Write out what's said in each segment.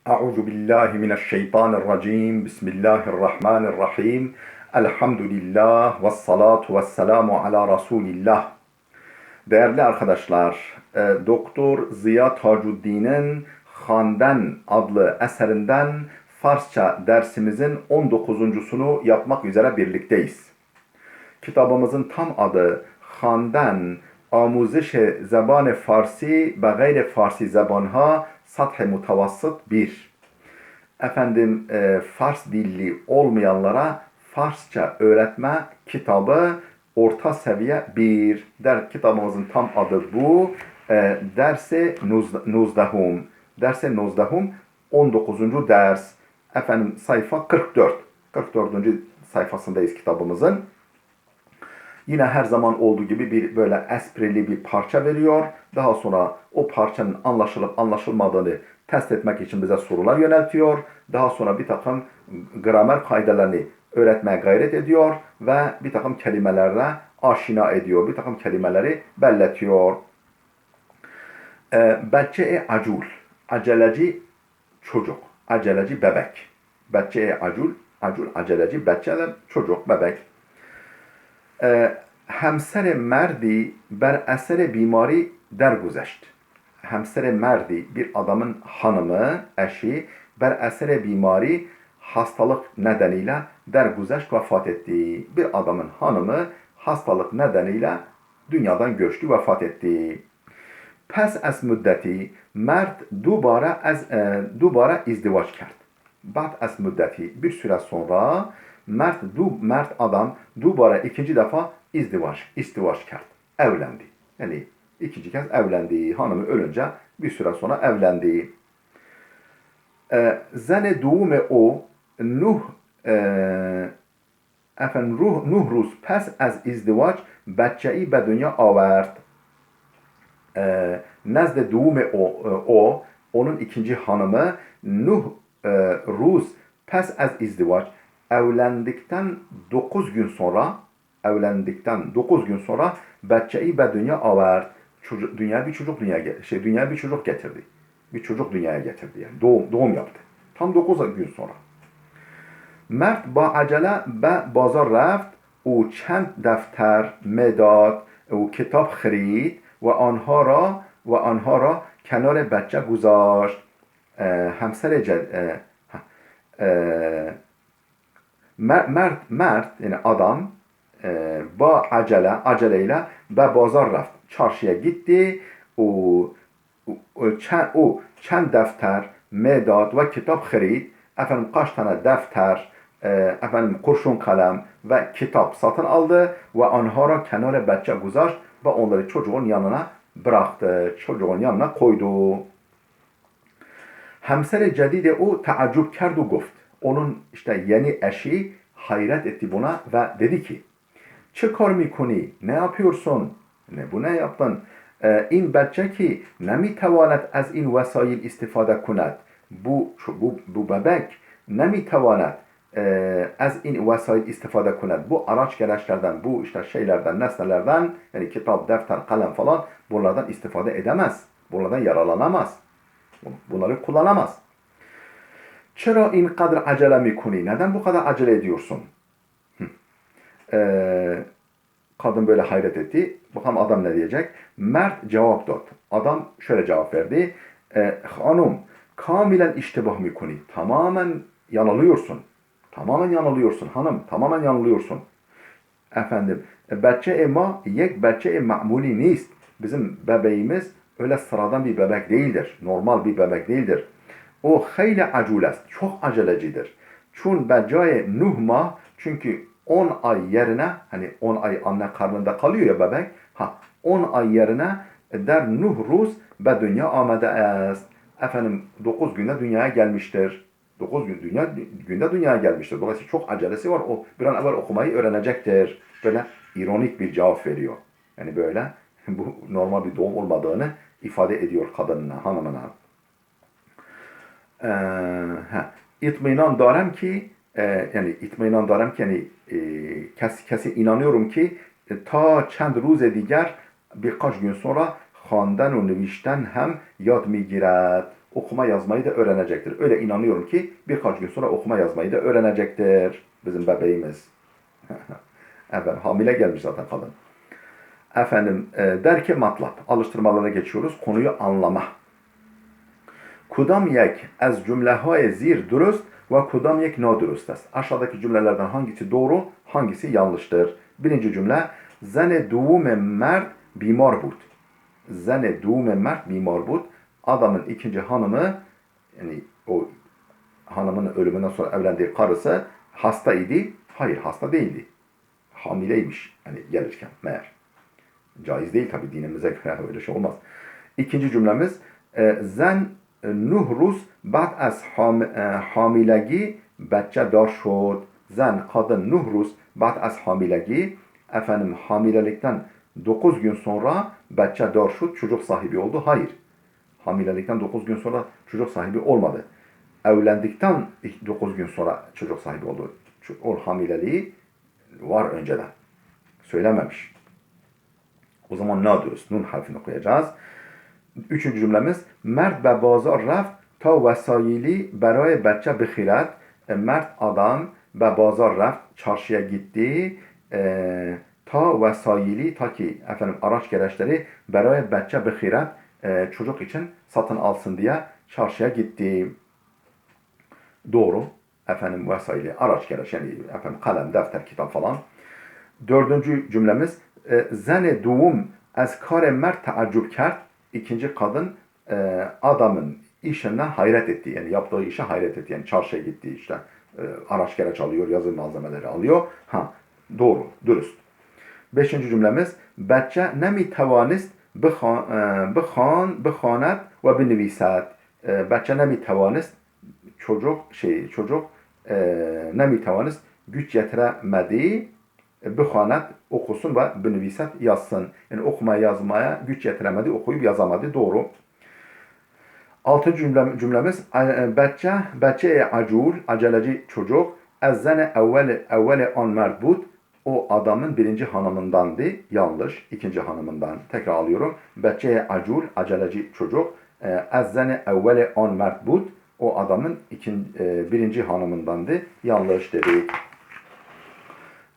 Euzu billahi mineşşeytanirracim. Bismillahirrahmanirrahim. Elhamdülillah ve salatu ve selamu ala Resulillah. Değerli arkadaşlar, Doktor Ziya Tacuddin'in Handan adlı eserinden Farsça dersimizin 19.sunu yapmak üzere birlikteyiz. Kitabımızın tam adı Handan آموزش زبان فارسی به غیر فارسی زبانها سطح متوسط 1. Efendim Fars dilli olmayanlara Farsça öğretme kitabı orta seviye 1. Kitabımızın tam adı bu. Derse nuzdahum. Derse nuzdahum 19. ders. Efendim sayfa 44. 44. sayfasındayız kitabımızın. Yine her zaman olduğu gibi bir böyle esprili bir parça veriyor. Daha sonra o parçanın anlaşılıp anlaşılmadığını test etmek için bize sorular yöneltiyor. Daha sonra bir takım gramer kaidelerini öğretmeye gayret ediyor ve bir takım kelimelerle aşina ediyor. Bir takım kelimeleri belletiyor. Becce-i acul, aceleci çocuk, aceleci bebek. Becce-i acul, aceleci, becce de çocuk, bebek. همسر مردی بر اثر بیماری درگذشت. همسر مردی bir adamın hanımı, eşi ber esere bimari hastalık nedeniyle derguzeşt vefat etti. Bir adamın hanımı hastalık nedeniyle dünyadan göçtü, vefat etti. Pes az müddeti mert dubara izdivaç kert. Ba'd az müddeti bir süre sonra mert adam dubara ikinci defa izdivaç kert. Evlendi. Yani ikinci kez evlendi. Hanımı ölünce bir süre sonra evlendi. Zene doğume o Nuh Nuh Rus pes az izdivaç becceyi be dünya avert. Nezde doğume o onun ikinci hanımı Nuh Rus pes az izdivaç evlendikten 9 gün sonra becceyi be dünya avert. Dünya bir çocuk getirdi. Bir çocuk dünyaya getirdi yani. Doğum yaptı. Tam 9 gün sonra. Mert ba acele be bazar reft o çend defter, medat o kitap خرید و آنها را کنار بچه گذاشت. همسر mert yani adam aceleyle be bazar reft. Çarşıya gitti. O çend defter, medat ve kitap خرید. Efendim kaç tane defter, efendim kurşun kalem ve kitap satın aldı ve anhara kenara becce guzaş ve onları çocuğun yanına bıraktı. Çocuğun yanına koydu. Hemsere cedide o taaccüp kerdu guft. Onun işte yeni eşi hayret etti buna ve dedi ki çı kar mikuni? Ne yapıyorsun? Ne yaptın? این بچه ki نمیتواند از این وسایل استفاده کند. Bu bebek نمیتواند از این وسایل استفاده کند. Bu araç gereçlerden, bu işte şeylerden, nesnelerden yani kitap, defter, kalem falan bunlardan istifade edemez. Bunlardan yararlanamaz. Bunları kullanamaz. Çera in kadar acele mikuni? Neden bu kadar acele ediyorsun? Kadın böyle hayret etti. Bakalım adam ne diyecek? Mert cevap dört. Adam şöyle cevap verdi. Hanım, kamilen iştibah mikuni. Tamamen yanılıyorsun. Hanım. Tamamen yanılıyorsun. Efendim, becce-i ma'muli nist. Bizim bebeğimiz öyle sıradan bir bebek değildir. Normal bir bebek değildir. O hayli aculest. Çok acelecidir. Çun becce-i nuhma. Çünkü 10 ay yerine, hani 10 ay anne karnında kalıyor ya bebek. 10 ay yerine der Nuh Rus be dünya amede est. Efendim 9 günde dünyaya gelmiştir. 9 günde dünyaya gelmiştir. Dolayısıyla çok acelesi var. O bir an evvel okumayı öğrenecektir. Böyle ironik bir cevap veriyor. Yani böyle bu normal bir doğum olmadığını ifade ediyor kadınına, hanımına. İtminan darem ki kesin inanıyorum ki ta çend روز دیگر birkaç gün sonra خواندن و نوشتن هم یاد میگیرد. okuma yazmayı da öğrenecektir. Öyle inanıyorum ki birkaç gün sonra okuma yazmayı da öğrenecektir bizim bebeğimiz. Efendim hamile gelmiş zaten kadın. Efendim derki matlab. Alıştırmalara geçiyoruz. Konuyu anlama. Kudam yek az cümlehay zir durust ve kudam yek nadurust است. Aşağıdaki cümlelerden hangisi doğru, hangisi yanlıştır? Birinci cümle zene duvum mert bimar bud. Zene duvum mert bimar bud. Adamın ikinci hanımı, yani o hanımın ölümünden sonra evlendiği karısı hasta idi. Hayır, hasta değildi. Hamileymiş yani gelirken meğer. Caiz değil tabi dinimize göre öyle şey olmaz. İkinci cümlemiz zen nuhruz ba'd az hamilegi bच्चा dar şod. Zen kadın nuhruz ba'd az hamilegi efendim hamilelikten 9 gün sonra bच्चा dar şod çocuk sahibi oldu. Hayır. Hamilelikten 9 gün sonra çocuk sahibi olmadı. Evlendikten 9 gün sonra çocuk sahibi oldu. O hamileliği var önceden. Söylememiş. O zaman ne diyoruz? Nun harfini koyacağız. Üçüncü cümlemiz Mert be bazar reft ta vesayili beraye bच्चा bikhirat. Mert adam be bazar reft çarşıya gitti. Ta vesayili ta ki efendim araç gereçleri beraye bच्चा bikhirat çocuk için satın alsın diye çarşıya gitti. Doğru. Efendim vesayili araç gereç yani efendim kalem, defter, kitap falan. Dördüncü cümlemiz zene duvum az kar mert taaccüp kert. İkinci kadın adamın işine hayret etti. Yani yaptığı işe hayret etti. Yani çarşıya gitti işte. Araç gereç alıyor, yazı malzemeleri alıyor. Doğru, dürüst. Beşinci cümlemiz bच्चा nemi tavanist bıkhanet ve binivisat. Bच्चा nemi tavanist çocuk nemi tavanist güç yetiremedi. Bıkhanet okusun ve binivisat yazsın. Yani okumaya yazmaya güç yetiremedi, okuyup yazamadı. Doğru. Altıncı cümlemiz bच्चे acul, aceleci çocuk. Ezzene evveli an merbut. O adamın birinci hanımındandı. Yanlış. İkinci hanımından. Tekrar alıyorum. Bच्चे acul, aceleci çocuk. Ezzene evveli an merbut. O adamın birinci hanımındandı. Yanlış dedik.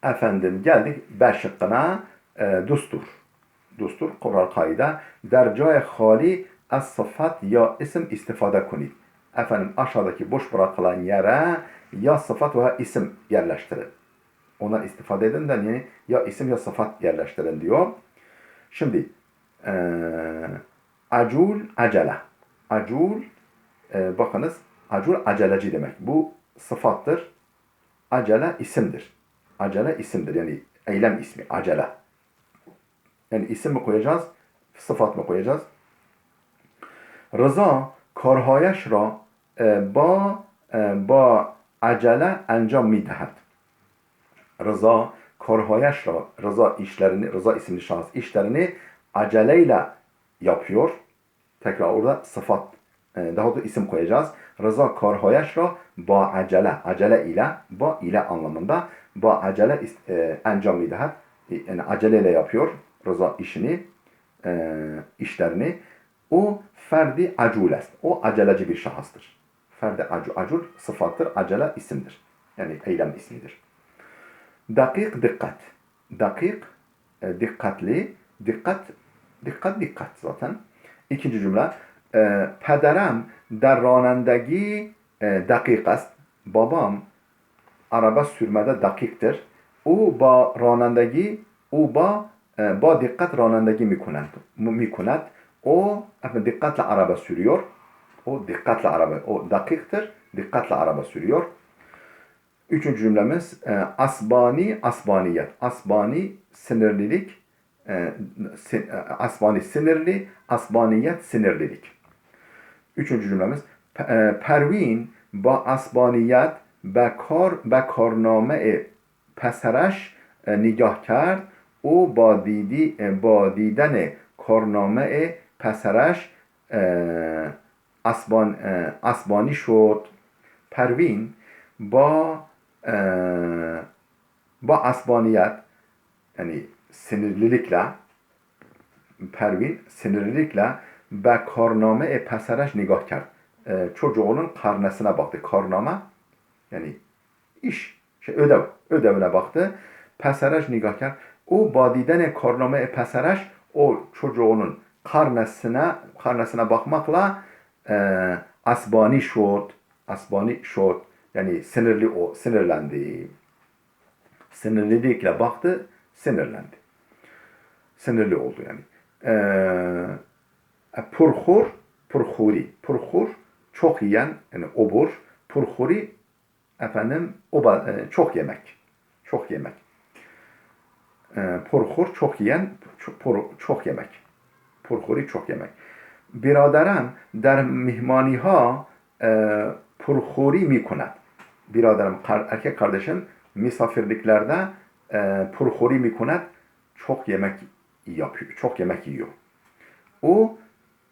Efendim geldik B şıkkına. Dustur. Dustur, kural kaide. Dercai hali az sıfat ya isim istifade kunid. Efendim aşağıdaki boş bırakılan yere ya sıfat veya isim yerleştirin. Ondan istifade edin de yani ya isim ya sıfat yerleştirin diyor. Şimdi acul, acele. Acul, bakınız acul aceleci demek. Bu sıfattır. Acele isimdir. Acele isimdir. Yani eylem ismi. Acele. Yani isim mi koyacağız? Sıfat mı koyacağız? Rıza karhayش را با acele enjam میدهد. Rıza karhayش را Rıza isimli şahıs işlerini aceleyle yapıyor. Tekrar orada sıfat daha da isim koyacağız. Rıza karhayش را با acele ile anlamında ba acele enjam میدهد. Yani aceleyle yapıyor Rıza işlerini. O ferdi acul est. O aceleci bir şahıstır. Ferdi acul sıfattır. Acele isimdir. Yani eylem ismidir. Dakik dikkat. Dakik dikkatli. Dikkat zaten. İkinci cümle. Pederem der ranendegi dakik est. Babam araba sürmede dakiktir. O ba ranendegi ba dikkat ranendegi mikunet. O dikkatle araba sürüyor. O dakiktir. Dikkatle araba sürüyor. Üçüncü cümlemiz asbaniyet. Asbani sinirlilik. Asbani sinirli. Asbaniyet sinirlilik. Üçüncü cümlemiz Pervin ba asbaniyet be karname پسرش نگاه کرد او با دیدن کارنامه پسرش اسبانی شد. پروین با asbaniyet yani sinirlilikle be karname pesereş nigah kard. çocuğunun karnesine baktı. Karnama yani iş, ödevine baktı. Pesereş nigah kerd. O badiden karname pesereş o çocuğunun karnesine bakmakla asbani şot yani sinirlendi. Sinirlilikle baktı, sinirlendi. Sinirli oldu yani. Purhur çok yiyen yani obur. Purhuri efendim çok yemek. Çok yemek. Purhur çok yiyen çok yemek. Purhuri çok yemek. Biraderem der mihmaniha purhuri mikund. Biraderim erkek kardeşim misafirliklerde purhuri mikund çok yemek yapıyor. Çok yemek yiyor. O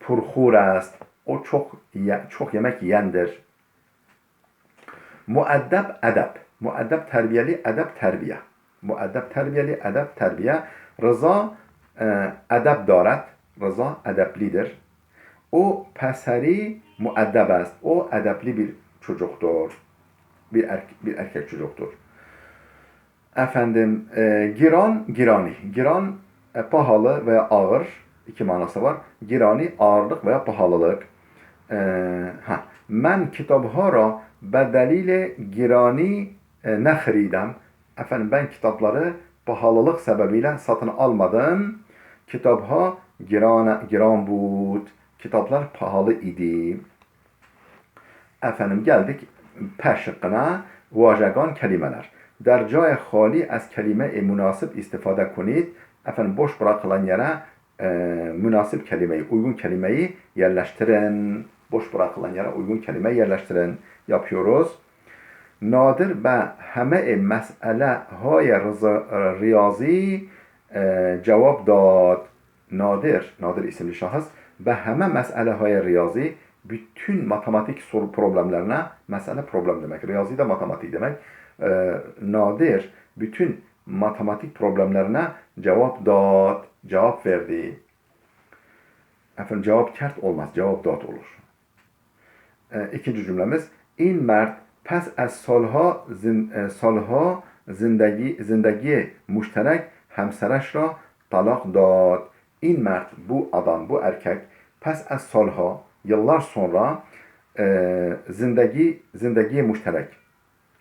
purhur است. O çok yemek yiyendir. Muaddeb edeb. Muaddeb terbiyeli, edeb terbiye. Muaddeb terbiyeli, edeb terbiye. Rıza edeb daret. Rıza edeblidir. O peseri muaddeb است. O edepli bir çocuktur. Bir erkek çocuktur. Efendim girani. Giran pahalı veya ağır. İki manası var. Girani ağırlık veya pahalılık. Ben kitapha ra be delil girani nexridem. Efendim ben kitapları pahalılık sebebiyle satın almadım. Kitapha giran bud. Kitaplar pahalı idi. Efendim geldik P şıkkına. Vajegan kelimeler. Der cay hali az kelime münasip istifade kunid. Efendim boş bırakılan yere münasip kelimeyi, uygun kelimeyi yerleştirin. Boş bırakılan yere uygun kelimeyi yerleştirin. Yapıyoruz. Nadir be heme mesele hay riyazi cevap dad. Nadir isimli şahıs be heme mesele hay riyazi bütün matematik soru problemlerine, mesele problem demek. Riyazi de matematik demek. Nadir bütün matematik problemlerine cevap verdi. Efendim cevap kert olmaz, cevap dad olur. İkinci cümlemiz in mert pes az salha zindagi müşterek hemsereş ra talak dad. İn mert bu adam, bu erkek pes az salha yıllar sonra zindagi müşterek.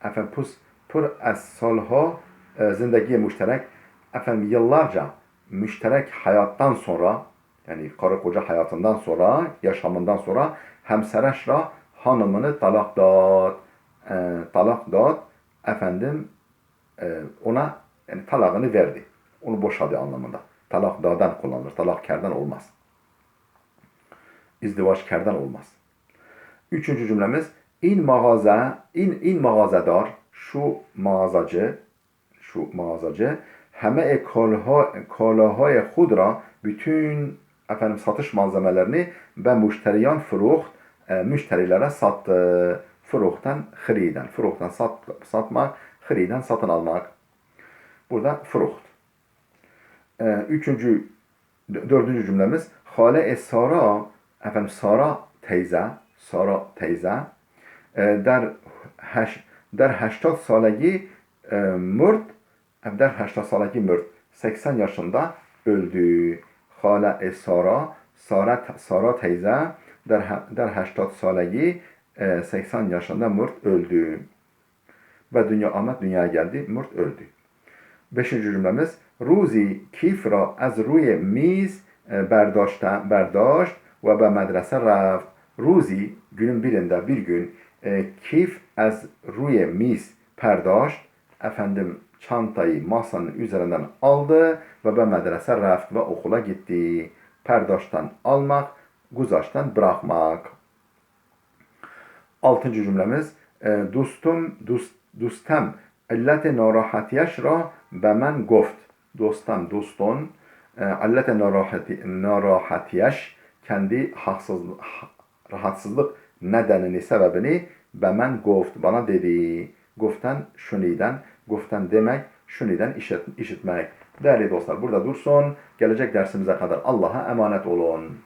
Efendim pur az salha zindagi müşterek. Efendim yıllarca müşterek hayattan sonra yani karı koca hayatından sonra, yaşamından sonra hemsereşra hanımını talak dad. Efendim ona yani talağını verdi. Onu boşadı anlamında. Talak da'dan kullanılır. Talak kerden olmaz. İzdivaç kerden olmaz. Üçüncü cümlemiz in mağazadar şu mağazacı heme kalahay hudra bütün efendim satış malzemelerini ben müşteriyan furuht müşterilere sattı. Furuhtan hiriden. Furuhtan satmak, hiriden satın almak. Burada furuht. Dördüncü cümlemiz Hale Sara efendim Sara teyze der 80 salagi mürd der 80 salagi mürd 80 yaşında öldü. Hale Sara teyze der 80 salagi 80 yaşında mürd öldü. Ve Ahmet dünyaya geldi, mürd öldü. Beşinci cümlemiz Ruzi kifra az ruye miz berdasht ve be medrese raft. Ruzi günün birinde bir gün kif az ruye miz perdasht efendim çantayı masanın üzerinden aldı ve be medrese raft ve okula gitti. Perdaştan almak, guzaştan bırakmak. Altıncı cümlemiz dostum illete narahatiyş ra be men goft. Dostun illete narahatiyş kendi rahatsızlık nedenini, sebebini be men goft bana dedi. Goften şuniden, goften demek, şuniden işitmek. Değerli dostlar burada dursun. Gelecek dersimize kadar Allah'a emanet olun.